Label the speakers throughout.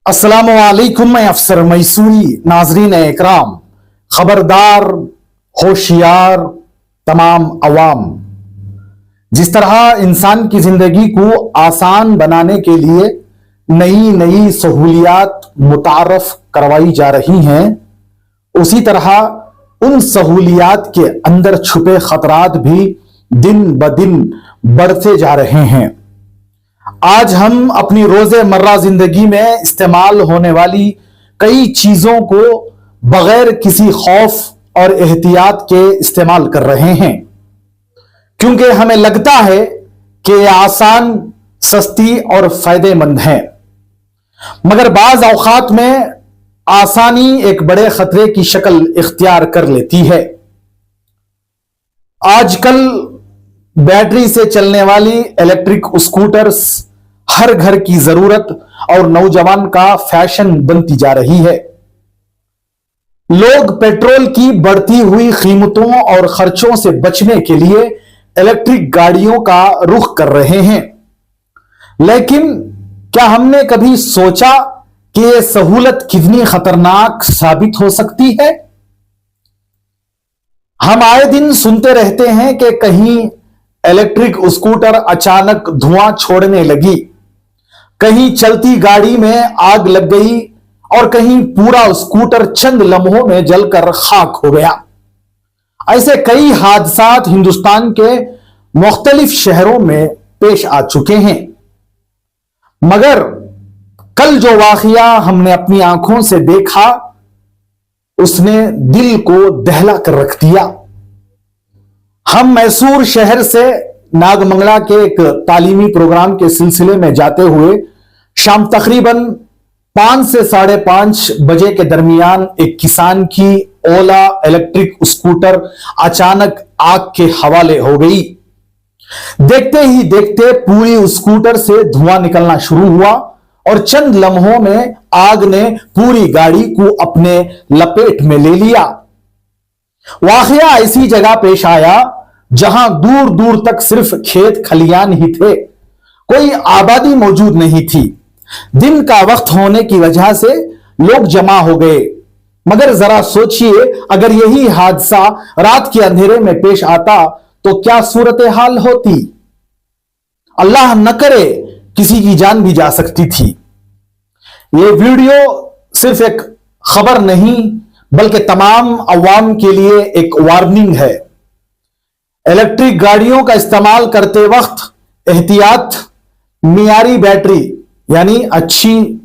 Speaker 1: अस्सलामुअलैकुम मैं अफसर मैसूरी नाजरीन इकराम खबरदार होशियार तमाम अवाम। जिस तरह इंसान की जिंदगी को आसान बनाने के लिए नई नई सहूलियात मुतारफ करवाई जा रही हैं, उसी तरह उन सहूलियात के अंदर छुपे खतरात भी दिन ब दिन बढ़ते जा रहे हैं। आज हम अपनी रोजमर्रा जिंदगी में इस्तेमाल होने वाली कई चीजों को बगैर किसी खौफ और एहतियात के इस्तेमाल कर रहे हैं, क्योंकि हमें लगता है कि ये आसान, सस्ती और फायदेमंद है। मगर बाज औकात में आसानी एक बड़े खतरे की शक्ल इख्तियार कर लेती है। आजकल बैटरी से चलने वाली इलेक्ट्रिक स्कूटर्स हर घर की जरूरत और नौजवान का फैशन बनती जा रही है। लोग पेट्रोल की बढ़ती हुई कीमतों और खर्चों से बचने के लिए इलेक्ट्रिक गाड़ियों का रुख कर रहे हैं, लेकिन क्या हमने कभी सोचा कि यह सहूलत कितनी खतरनाक साबित हो सकती है? हम आए दिन सुनते रहते हैं कि कहीं इलेक्ट्रिक स्कूटर अचानक धुआं छोड़ने लगी, कहीं चलती गाड़ी में आग लग गई और कहीं पूरा स्कूटर चंद लम्हों में जलकर खाक हो गया। ऐसे कई हादसात हिंदुस्तान के मुख्तलिफ शहरों में पेश आ चुके हैं। मगर कल जो वाकया हमने अपनी आंखों से देखा, उसने दिल को दहला कर रख दिया। हम मैसूर शहर से नागमंगला के एक तालीमी प्रोग्राम के सिलसिले में जाते हुए शाम तकरीबन 5 से 5:30 बजे के दरमियान एक किसान की ओला इलेक्ट्रिक स्कूटर अचानक आग के हवाले हो गई। देखते ही देखते पूरी स्कूटर से धुआं निकलना शुरू हुआ और चंद लम्हों में आग ने पूरी गाड़ी को अपने लपेट में ले लिया। वाकया ऐसी जगह पेश आया जहां दूर दूर तक सिर्फ खेत खलियान ही थे, कोई आबादी मौजूद नहीं थी। दिन का वक्त होने की वजह से लोग जमा हो गए। मगर जरा सोचिए, अगर यही हादसा रात के अंधेरे में पेश आता तो क्या सूरत हाल होती? अल्लाह न करे किसी की जान भी जा सकती थी। यह वीडियो सिर्फ एक खबर नहीं बल्कि तमाम अवाम के लिए एक वार्निंग है। इलेक्ट्रिक गाड़ियों का इस्तेमाल करते वक्त एहतियात, मियारी बैटरी यानी अच्छी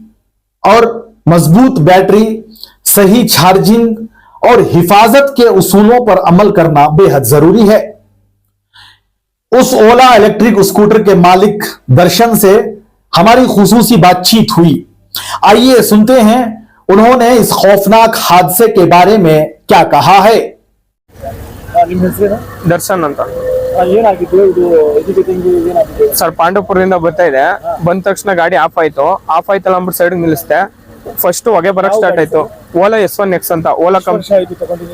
Speaker 1: और मजबूत बैटरी, सही चार्जिंग और हिफाजत के उसूलों पर अमल करना बेहद जरूरी है। उस ओला इलेक्ट्रिक स्कूटर के मालिक दर्शन से हमारी खुसूसी बातचीत हुई। आइए सुनते हैं उन्होंने इस खौफनाक हादसे के बारे में क्या कहा है।
Speaker 2: ದರ್ಶನ್ ಅಂತ ಸರ್, ಪಾಂಡವಪುರದಿಂದ ಬರ್ತಾ ಇದೆ. ಬಂದ ತಕ್ಷಣ ಗಾಡಿ ಆಫ್ ಆಯ್ತಲ್ಲ ಅಂದ್ಬಿಟ್ಟು ಸೈಡ್ ನಿಲ್ಲಿಸ್ತೆ. ಫಸ್ಟ್ ಹೊಗೆ ಬರಕ್ ಸ್ಟಾರ್ಟ್ ಆಯ್ತು. ಓಲಾ S1X ಅಂತ ಓಲಾ ಕಂಪನಿ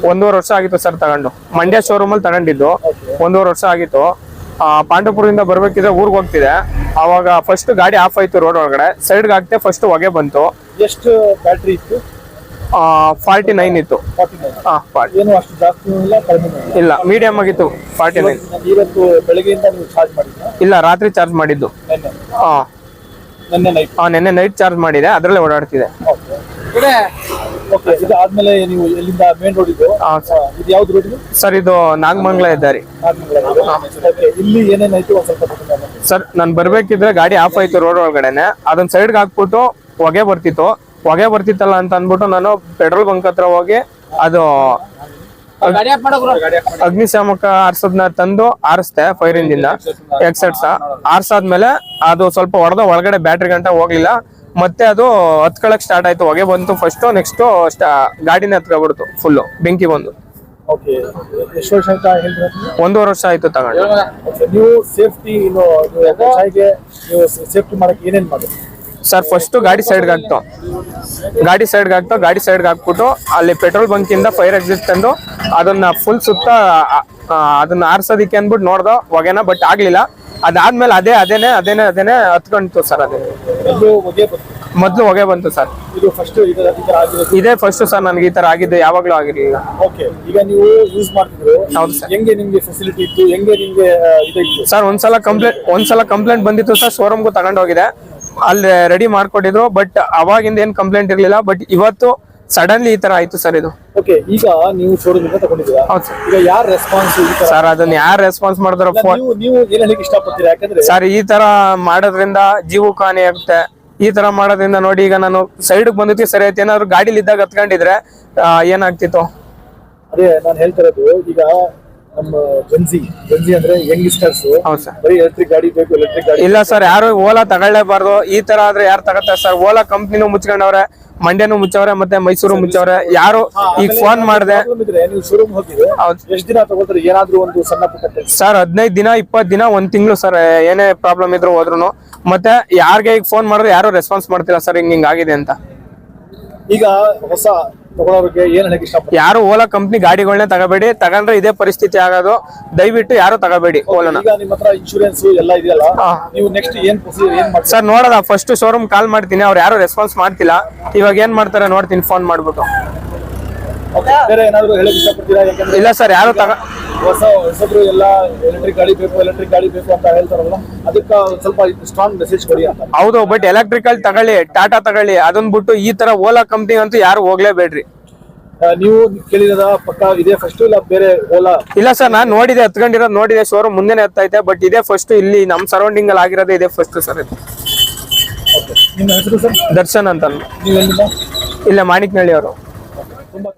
Speaker 2: 1.5 ವರ್ಷ ಆಗಿತ್ತು ಸರ್ ತಗೊಂಡು. ಮಂಡ್ಯ ಶೋರೂಮ್ ಅಲ್ಲಿ ತಗೊಂಡಿದ್ದು 1.5 ವರ್ಷ ಆಗಿತ್ತು. ಪಾಂಡವಪುರದಿಂದ ಬರ್ಬೇಕಿದ್ರೆ ಊರ್ಗ್ ಹೋಗ್ತಿದೆ. ಅವಾಗ ಫಸ್ಟ್ ಗಾಡಿ ಆಫ್ ಆಯ್ತು ರೋಡ್ ಒಳಗಡೆ. ಸೈಡ್ ಹಾಕ್ತೆ, ಫಸ್ಟ್ ಹೊಗೆ ಬಂತು.
Speaker 3: ಎಷ್ಟು ಬ್ಯಾಟ್ರಿ ಇತ್ತು?
Speaker 2: 49 ಇತ್ತು.
Speaker 3: ಏನು ಅಷ್ಟು ಜಾಸ್ತಿ ಇಲ್ಲ, ಕಡಿಮೆ
Speaker 2: ಇಲ್ಲ, ಮೀಡಿಯಂ ಆಗಿತ್ತು 49.
Speaker 3: ಇವತ್ತು ಬೆಳಗ್ಗೆಯಿಂದ ನೀವು ಚಾರ್ಜ್ ಮಾಡಿದ್ರಾ?
Speaker 2: ಇಲ್ಲ, ರಾತ್ರಿ ಚಾರ್ಜ್ ಮಾಡಿದ್ದು. ನೆನ್ನೆ ನೈಟ್ ಚಾರ್ಜ್ ಮಾಡಿದೆ, ಅದರಲ್ಲೇ ಓಡಾಡ್ತಿದೆ.
Speaker 3: ಇದು ಆದ್ಮೇಲೆ ನೀವು ಎಲ್ಲಿಂದ ಮೇನ್ ರೋಡ್ ಇದು ಯಾವ್ದು ರೋಡ್
Speaker 2: ಸರ್? ಇದು ನಾಗಮಂಗಲ ಇದ್ದಾರೆ.
Speaker 3: ಇಲ್ಲಿ ಏನೇನಾಯ್ತು ಸ್ವಲ್ಪ
Speaker 2: ಸರ್, ನಾನು ಬರ್ಬೇಕಿದ್ರೆ ಗಾಡಿ ಆಫ್ ಆಯ್ತು ರೋಡ್ ಒಳಗಡೆನೆ. ಅದನ್ನ ಸೈಡ್ಗೆ ಹಾಕ್ಬಿಟ್ಟು ಹೊಗೆ ಬರ್ತಿತ್ತಲ್ಲ ಅಂತ ಅನ್ಬಿಟ್ಟು ನಾನು ಪೆಟ್ರೋಲ್ ಬಂಕ್ ಹತ್ರ ಹೋಗಿ ಅದು ಅಗ್ನಿಶಾಮಕ ಆರ್ಸೋದನ್ನ ತಂದು ಆರಿಸ್ದೆ. ಫೈರ್ ಇಂಜಿನ್ ಎಕ್ಸೆಟ್ಸ್ ಆರ್ಸಾದ್ಮೇಲೆ ಅದು ಸ್ವಲ್ಪ ಹೊಡೆದ ಒಳಗಡೆ ಬ್ಯಾಟ್ರಿ ಗಂಟ ಹೋಗ್ಲಿಲ್ಲ. ಮತ್ತೆ ಅದು ಹತ್ಕೊಳಕ್ ಸ್ಟಾರ್ಟ್ ಆಯ್ತು. ಹೊಗೆ ಬಂತು ಫಸ್ಟ್, ನೆಕ್ಸ್ಟ್ ಗಾಡಿನ ಹತ್ಕೊಬಿಡ್ತು. ಫುಲ್ ಬೆಂಕಿ ಬಂದು. ಒಂದೂವರೆ ವರ್ಷ ಆಯ್ತು ತಗೊಂಡು.
Speaker 3: ನೀವು ಸೇಫ್ಟಿ ಮಾಡಕ್ಕೆ ಏನೇನ್ ಮಾಡಿ
Speaker 2: ಸರ್? ಫಸ್ಟ್ ಗಾಡಿ ಸೈಡ್ಗೆ ಹಾಕ್ಬಿಟ್ಟು ಅಲ್ಲಿ ಪೆಟ್ರೋಲ್ ಬಂಕ್ ಇಂದ ಫೈರ್ ಎಕ್ಸಿಟ್ ತಂದು ಅದನ್ನ ಫುಲ್ ಸುತ್ತ ಅದನ್ನ ಆರ್ಸೋದಿಕ್ಕೆ ಅಂದ್ಬಿಟ್ಟು ನೋಡ್ದ ಹೊಗೆನ, ಬಟ್ ಆಗ್ಲಿಲ್ಲ. ಅದಾದ್ಮೇಲೆ ಅದೇನೆ ಹತ್ಕೊಂತು ಸರ್. ಅದೇ ಮೊದ್ಲು ಹೊಗೆ ಬಂತು ಸರ್.
Speaker 3: ಇದು ಫಸ್ಟ್ ಈ ತರ ಆಗಿರೋದು?
Speaker 2: ಇದೇ ಫಸ್ಟ್ ಸರ್ ನನಗೆ ಈ ತರ ಆಗಿದ್ದು, ಯಾವಾಗ್ಲೂ ಆಗಿರ್ಲಿಲ್ಲ.
Speaker 3: ಓಕೆ, ಈಗ ನೀವು ಯೂಸ್ ಮಾಡ್ತಿದ್ರು,
Speaker 2: ಹೌದು ಸರ್.
Speaker 3: ಹೆಂಗೆ ನಿಮ್ಗೆ ಫೆಸಿಲಿಟಿ ಇತ್ತು, ಹೆಂಗೆ ನಿಮ್ಗೆ ಇದಿತ್ತು?
Speaker 2: ಸರ್ ಒಂದ್ಸಲ ಕಂಪ್ಲೇಂಟ್ ಬಂದಿತ್ತು ಸರ್, ಶೋರೂಮ್ಗೂ ತಗೊಂಡೋಗಿದೆ, ಅಲ್ಲಿ ರೆಡಿ ಮಾಡ್ಕೊಟ್ಟಿದ್ರು. ಬಟ್ ಅವಾಗಿಂದ ಏನ್ ಕಂಪ್ಲೇಂಟ್ ಇರ್ಲಿಲ್ಲ. ಬಟ್ ಇವತ್ತು ಸಡನ್ಲಿ ಈ ತರ ಆಯ್ತು ಸರ್ ಇದು.
Speaker 3: ಓಕೆ, ಈಗ ನೀವು ಶೋರೂಮ್ ಇಂದ ತಗೊಂಡಿದ್ದೀರಾ?
Speaker 2: ಹೌದು ಸರ್.
Speaker 3: ಈಗ ಯಾರು ರೆಸ್ಪಾನ್ಸ್
Speaker 2: ಸರ್ ಅದನ್ನ ಯಾರು ರೆಸ್ಪಾನ್ಸ್ ಮಾಡಿದ್ರು ಫೋನ್.
Speaker 3: ನೀವು ಏನ್ ಹೇಳಿಕ್ ಇಷ್ಟಪಡ್ತೀರಾ? ಯಾಕಂದ್ರೆ
Speaker 2: ಸರ್ ಈ ತರ ಮಾಡೋದ್ರಿಂದ ಜೀವಕ್ಕೆ ಹಾನಿ ಆಗುತ್ತೆ. ಈ ತರ ಮಾಡೋದ್ರಿಂದ ನೋಡಿ, ಈಗ ನಾನು ಸೈಡ್ ಬಂದಿದ್ದೆ ಸರಿ ಆಯ್ತು, ಏನಾದ್ರು ಗಾಡಿಲಿ ಇದ್ದಾಗ ಹತ್ಕೊಂಡಿದ್ರೆ ಏನಾಗ್ತಿತ್ತು?
Speaker 3: ಅದೇ ನಾನು ಹೇಳ್ತಾ ಇರೋದು. ಈಗ ನಮ್ಮ ಜನ್ಜಿ ಅಂದ್ರೆ ಯಂಗ್ಸ್ಟರ್ಸ್
Speaker 2: ಹೌದು ಸರ್.
Speaker 3: ಬರೀ ಎಲೆಕ್ಟ್ರಿಕ್ ಗಾಡಿ ಬೇಕು, ಎಲೆಕ್ಟ್ರಿಕ್ ಗಾಡಿ.
Speaker 2: ಇಲ್ಲ ಸರ್, ಯಾರು ಓಲಾ ತಗೊಳ್ಳೇಬಾರ್ದು. ಈ ತರ ಆದ್ರೆ ಯಾರು ತಗೋತಾರೆ ಸರ್? ಓಲಾ ಕಂಪ್ನಿನೂ ಮುಚ್ಕೊಂಡವ್ರೆ, ಮಂಡ್ಯನೂ ಮುಚ್ಚವ್ರೆ, ಮತ್ತೆ ಮೈಸೂರು ಮುಚ್ಚವ್ರೆ. ಯಾರು ಈಗ ಫೋನ್ ಮಾಡಿದೆ,
Speaker 3: ನೀವು ಶೋರೂಮ್ ಹೋಗಿದ್ರೆ ಎಷ್ಟು ದಿನ ತಗೋತಾರೆ? ಏನಾದ್ರು ಒಂದು ಸಣ್ಣ ಪುಟ್ಟ
Speaker 2: ಸರ್ 15 ದಿನ 20 ದಿನ 1 ತಿಂಗಳು ಸರ್, ಏನೇ ಪ್ರಾಬ್ಲಮ್ ಇದ್ರು ಹೋದ್ರು. ಮತ್ತೆ ಯಾರಿಗೆ ಈಗ ಫೋನ್ ಮಾಡಿದ್ರೆ ಯಾರು ರೆಸ್ಪಾನ್ಸ್ ಮಾಡ್ತಿಲ್ಲ ಸರ್, ಹಿಂಗ್ ಆಗಿದೆ ಅಂತ.
Speaker 3: ಈಗ ಹೊಸ ತಗೊಳ್ಳೋರಿಗೆ ಏನ್ ಹೇಳಕ್ ಇಷ್ಟಪಡ್ತೀರಾ?
Speaker 2: ಯಾರು ಓಲಾ ಕಂಪ್ನಿ ಗಾಡಿಗಳನ್ನ ತಗೋಬೇಡಿ. ತಗೊಂಡ್ರೆ ಇದೇ ಪರಿಸ್ಥಿತಿ ಆಗೋದು. ದಯವಿಟ್ಟು ಯಾರು ತಗೋಬೇಡಿ ಓಲಾನ.
Speaker 3: ಈಗ ನಿಮ್ಮ ಹತ್ರ ಇನ್ಶೂರೆನ್ಸ್ ಎಲ್ಲ ಇದೆಯಲ್ಲ, ನೀವು ನೆಕ್ಸ್ಟ್ ಏನ್ ಪ್ರೊಸೀಜರ್ ಏನ್ ಮಾಡ್ತೀರಾ?
Speaker 2: ಸರ್ ನೋಡೋದ, ಫಸ್ಟ್ ಶೋರೂಮ್ ಕಾಲ್ ಮಾಡ್ತೀನಿ, ಅವ್ರು ಯಾರು ರೆಸ್ಪಾನ್ಸ್ ಮಾಡ್ತಿಲ್ಲ. ಇವಾಗ ಏನ್ ಮಾಡ್ತಾರೆ ನೋಡ್ತೀನಿ, ಫೋನ್ ಮಾಡ್ಬಿಟ್ಟು.
Speaker 3: ಬೇರೆ ಏನಾದ್ರು ಹೇಳಕ್ ಇಷ್ಟಪಡ್ತೀರಾ? ಯಾಕಂದ್ರೆ
Speaker 2: ಇಲ್ಲ ಸರ್, ಯಾರು
Speaker 3: ಹೊಸಬ್ರು ಎಲ್ಲ ಎಲೆಕ್ಟ್ರಿಕ್ ಗಾಡಿ ಬೇಕು ಅಂತ ಹೇಳ್ತಾರಲ್ಲ, ಅದಕ್ಕೆ ಸ್ವಲ್ಪ ಸ್ಟ್ರಾಂಗ್ ಮೆಸೇಜ್ ಕೊಡಿ ಅಂತ.
Speaker 2: ಹೌದು, ಬಟ್ ಎಲೆಕ್ಟ್ರಿಕಲ್ ತಗೊಳ್ಳಿ, ಟಾಟಾ ತಗೊಳ್ಳಿ. ಅದನ್ನ ಬಿಟ್ಟು ಈ ತರ ಓಲಾ ಕಂಪ್ನಿ ಅಂತೂ ಯಾರು ಹೋಗ್ಲೇಬೇಡ್ರಿ.
Speaker 3: ನೀವು ಕೇಳಿದ ಪಕ್ಕ ಇದೇ ಫಸ್ಟ್ ಇಲ್ಲ ಬೇರೆ ಓಲಾ?
Speaker 2: ಇಲ್ಲ ಸರ್, ನಾನ್ ನೋಡಿದೆ, ಹತ್ಕೊಂಡಿರೋದು ನೋಡಿದೆ, ಶೋರೂಮ್ ಮುಂದೆನೆ ಹತ್ತೈತೆ. ಬಟ್ ಇದೇ ಫಸ್ಟ್, ಇಲ್ಲಿ ನಮ್ ಸರೌಂಡಿಂಗ್ ಅಲ್ಲಿ ಆಗಿರೋದೇ ಇದೇ ಫಸ್ಟ್ ಸರ್ ಇದು.
Speaker 3: ನಿಮ್ಮ ಹೆಸರು ಸರ್?
Speaker 2: ದರ್ಶನ್ ಅಂತ.
Speaker 3: ನೀವು ಎಲ್ಲಿಂದ?
Speaker 2: ಇಲ್ಲ, ಮಾಣಿಕ್ನಳ್ಳಿ ಅವರು.
Speaker 3: ತುಂಬಾ